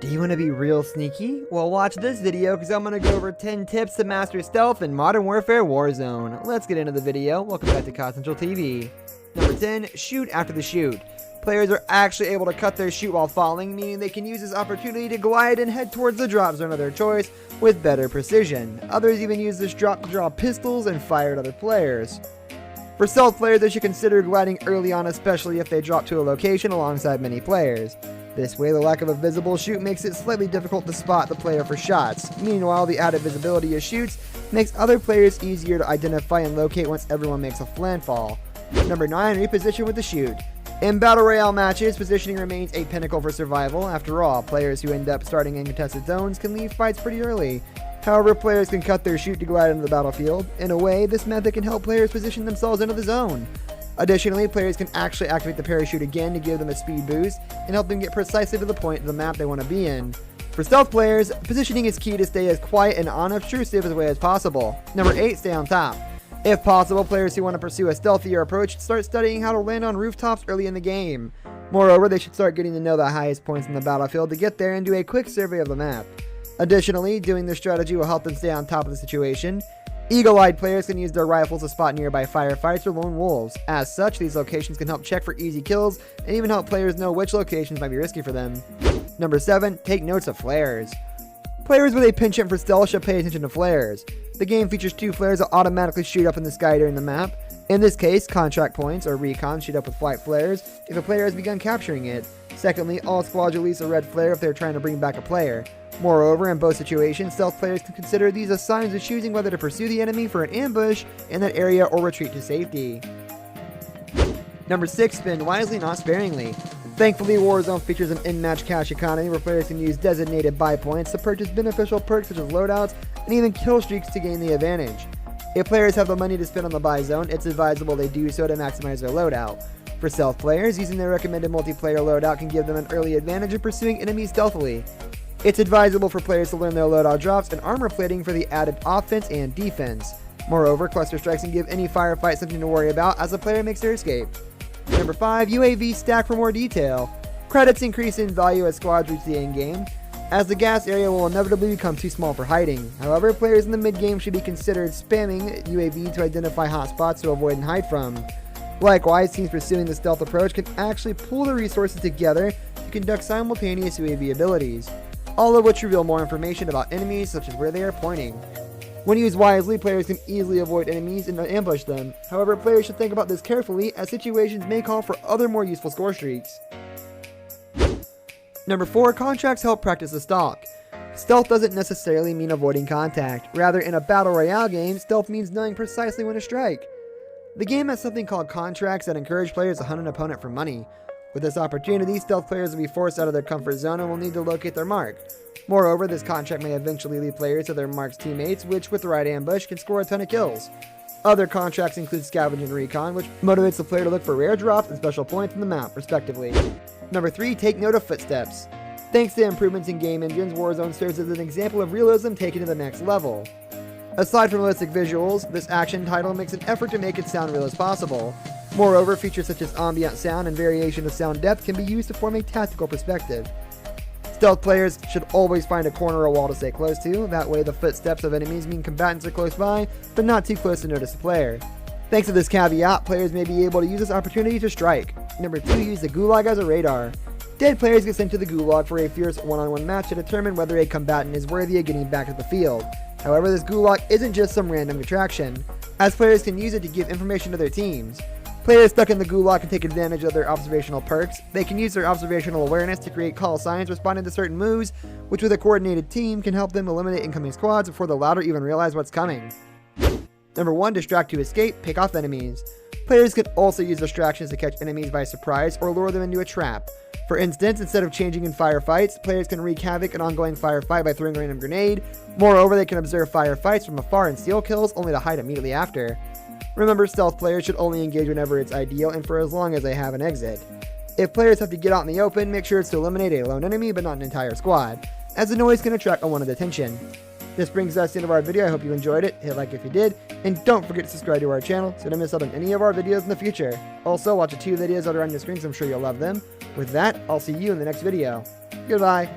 You want to be real sneaky? Well, watch this video because I'm going to go over 10 tips to master stealth in Modern Warfare Warzone. Let's get into the video. Welcome back to COD Central TV. Number 10, shoot after the shoot. Players are actually able to cut their shoot while falling, meaning they can use this opportunity to glide and head towards the drop zone of their choice with better precision. Others even use this drop to draw pistols and fire at other players. For stealth players, they should consider gliding early on, especially if they drop to a location alongside many players. This way, the lack of a visible shoot makes it slightly difficult to spot the player for shots. Meanwhile, the added visibility of shoots makes other players easier to identify and locate once everyone makes a landfall. Number 9, reposition with the shoot. In Battle Royale matches, positioning remains a pinnacle for survival. After all, players who end up starting in contested zones can leave fights pretty early. However, players can cut their shoot to glide into the battlefield. In a way, this method can help players position themselves into the zone. Additionally, players can actually activate the parachute again to give them a speed boost and help them get precisely to the point of the map they want to be in. For stealth players, positioning is key to stay as quiet and unobtrusive as way as possible. Number 8, stay on top. If possible, players who want to pursue a stealthier approach should start studying how to land on rooftops early in the game. Moreover, they should start getting to know the highest points in the battlefield to get there and do a quick survey of the map. Additionally, doing this strategy will help them stay on top of the situation. Eagle-eyed players can use their rifles to spot nearby firefights or lone wolves. As such, these locations can help check for easy kills and even help players know which locations might be risky for them. Number 7, take notes of flares. Players with a penchant for stealth should pay attention to flares. The game features 2 flares that automatically shoot up in the sky during the map. In this case, contract points or recon shoot up with flight flares if a player has begun capturing it. Secondly, all squads release a red flare if they're trying to bring back a player. Moreover, in both situations, stealth players can consider these as signs of choosing whether to pursue the enemy for an ambush in that area or retreat to safety. Number 6, spend wisely, not sparingly. Thankfully, Warzone features an in-match cash economy where players can use designated buy points to purchase beneficial perks such as loadouts and even kill streaks to gain the advantage. If players have the money to spend on the buy zone, it's advisable they do so to maximize their loadout. For stealth players, using their recommended multiplayer loadout can give them an early advantage in pursuing enemies stealthily. It's advisable for players to learn their loadout drops and armor plating for the added offense and defense. Moreover, cluster strikes can give any firefight something to worry about as the player makes their escape. Number 5, UAV stack for more detail. Credits increase in value as squads reach the end game, as the gas area will inevitably become too small for hiding. However, players in the mid-game should be considered spamming UAV to identify hotspots to avoid and hide from. Likewise, teams pursuing the stealth approach can actually pool their resources together to conduct simultaneous UAV abilities, all of which reveal more information about enemies such as where they are pointing. When used wisely, players can easily avoid enemies and ambush them. However, players should think about this carefully as situations may call for other more useful score streaks. Number 4, contracts help practice the stalk. Stealth doesn't necessarily mean avoiding contact. Rather, in a battle royale game, stealth means knowing precisely when to strike. The game has something called contracts that encourage players to hunt an opponent for money. With this opportunity, stealth players will be forced out of their comfort zone and will need to locate their mark. Moreover, this contract may eventually lead players to their mark's teammates, which with the right ambush can score a ton of kills. Other contracts include scavenge and recon, which motivates the player to look for rare drops and special points in the map, respectively. Number 3, take note of footsteps. Thanks to improvements in game engines, Warzone serves as an example of realism taken to the next level. Aside from realistic visuals, this action title makes an effort to make it sound real as possible. Moreover, features such as ambient sound and variation of sound depth can be used to form a tactical perspective. Stealth players should always find a corner or wall to stay close to. That way, the footsteps of enemies mean combatants are close by, but not too close to notice the player. Thanks to this caveat, players may be able to use this opportunity to strike. Number 2, use the gulag as a radar. Dead players get sent to the gulag for a fierce one-on-one match to determine whether a combatant is worthy of getting back to the field. However, this gulag isn't just some random attraction, as players can use it to give information to their teams. Players stuck in the gulag can take advantage of their observational perks. They can use their observational awareness to create call signs responding to certain moves, which with a coordinated team can help them eliminate incoming squads before the latter even realize what's coming. Number 1, distract to escape, pick off enemies. Players can also use distractions to catch enemies by surprise or lure them into a trap. For instance, instead of changing in firefights, players can wreak havoc in an ongoing firefight by throwing a random grenade. Moreover, they can observe firefights from afar and steal kills only to hide immediately after. Remember, stealth players should only engage whenever it's ideal and for as long as they have an exit. If players have to get out in the open, make sure it's to eliminate a lone enemy but not an entire squad, as the noise can attract unwanted attention. This brings us to the end of our video. I hope you enjoyed it. Hit like if you did, and don't forget to subscribe to our channel so you don't miss out on any of our videos in the future. Also, watch the 2 videos that are on your screen, so I'm sure you'll love them. With that, I'll see you in the next video. Goodbye.